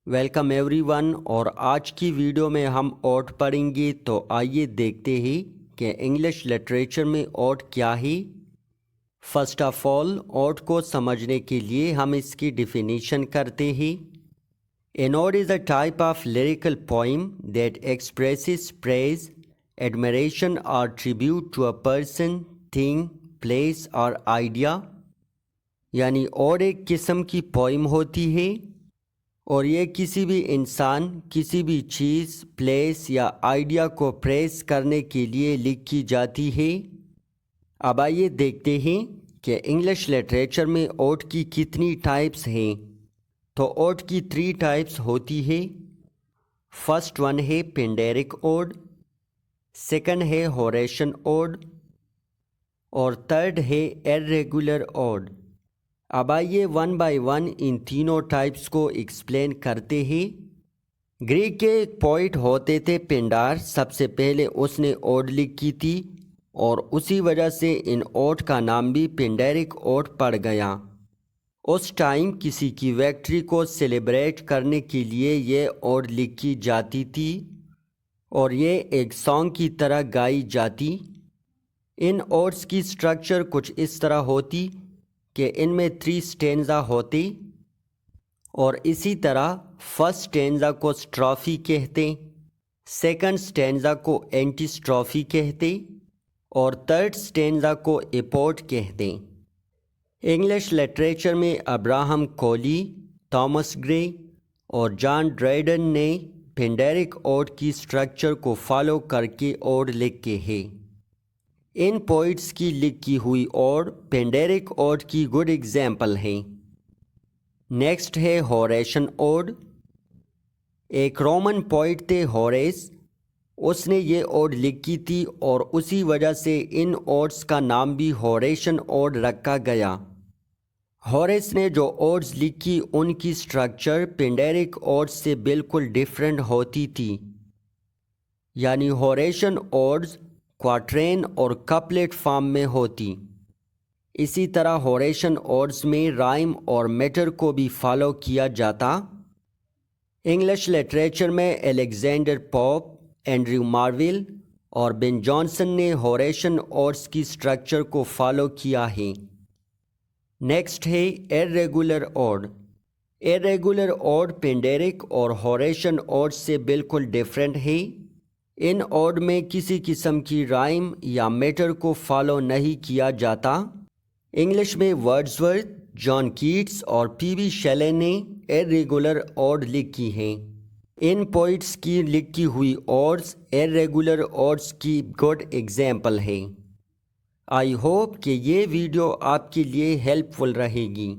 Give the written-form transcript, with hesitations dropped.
Welcome every one, اور آج کی ویڈیو میں ہم اوٹ پڑھیں گے، تو آئیے دیکھتے ہی کہ انگلش لٹریچر میں اوٹ کیا ہے۔ فرسٹ آف آل اوٹ کو سمجھنے کے لیے ہم اس کی ڈیفینیشن کرتے ہیں۔ An ode is a type of lyrical poem that expresses praise, admiration or tribute to a person, thing, place or idea۔ یعنی اوڈ ایک قسم کی پوئم ہوتی ہے اور یہ کسی بھی انسان، کسی بھی چیز، پلیس یا آئیڈیا کو پریز کرنے کے لیے لکھی جاتی ہے۔ اب آئیے دیکھتے ہیں کہ انگلش لٹریچر میں اوڈ کی کتنی ٹائپس ہیں۔ تو اوڈ کی 3 ٹائپس ہوتی ہے۔ فرسٹ ون ہے پینڈیرک اوڈ، سیکنڈ ہے ہوریشن اوڈ، اور تھرڈ ہے ارریگولر اوڈ۔ اب آئیے ون بائی ون ان تینوں ٹائپس کو ایکسپلین کرتے ہیں۔ گریک کے ایک پوئٹ ہوتے تھے پینڈار، سب سے پہلے اس نے اوڈ لکھی تھی اور اسی وجہ سے ان اوڈ کا نام بھی پینڈیرک اوڈ پڑ گیا۔ اس ٹائم کسی کی وکٹری کو سیلیبریٹ کرنے کے لیے یہ اوڈ لکھی جاتی تھی اور یہ ایک سانگ کی طرح گائی جاتی۔ ان اوڈز کی سٹرکچر کچھ اس طرح ہوتی کہ ان میں 3 سٹینزا ہوتے، اور اسی طرح فرسٹ سٹینزا کو سٹرافی کہتے، سیکنڈ سٹینزا کو اینٹی سٹرافی کہتے، اور تھرڈ سٹینزا کو ایپوٹ کہتے۔ انگلش لٹریچر میں ابراہم کولی، تھامس گرے اور جان ڈریڈن نے پینڈیرک اوڈ کی سٹرکچر کو فالو کر کے اوڈ لکھے ہیں۔ ان پوئٹس کی لکھی ہوئی اوڈ پینڈیرک اوڈ کی گڈ ایگزامپل ہیں۔ نیکسٹ ہے ہوریشن اوڈ۔ ایک رومن پوئٹ تھے ہوریس، اس نے یہ اوڈ لکھی تھی اور اسی وجہ سے ان اوڈز کا نام بھی ہوریشن اوڈ رکھا گیا۔ ہوریس نے جو اوڈز لکھی ان کی سٹرکچر پینڈیرک اوڈ سے بالکل ڈیفرنٹ ہوتی تھی، یعنی ہوریشن اوڈز کوارٹرین اور کپلیٹ فارم میں ہوتی۔ اسی طرح ہوریشن اوڈز میں رائم اور میٹر کو بھی فالو کیا جاتا۔ انگلش لٹریچر میں الیگزینڈر پوپ، اینڈریو مارول اور بن جانسن نے ہوریشن اوڈز کی سٹرکچر کو فالو کیا ہے۔ نیکسٹ ہے ارریگولر اوڈ۔ ارریگولر اوڈ پینڈیرک اور ہوریشن اوڈ سے بالکل ڈیفرنٹ ہے۔ ان اوڈ میں کسی قسم کی رائم یا میٹر کو فالو نہیں کیا جاتا۔ انگلش میں ورڈزورتھ، جان کیٹس اور پی بی شیلے نے ارریگولر اوڈ لکھی ہیں۔ ان پوئٹس کی لکھی ہوئی اوڈز ارریگولر اوڈز کی گڈ ایگزامپل ہیں۔ آئی ہوپ کہ یہ ویڈیو آپ کے لیے ہیلپ فل رہے گی۔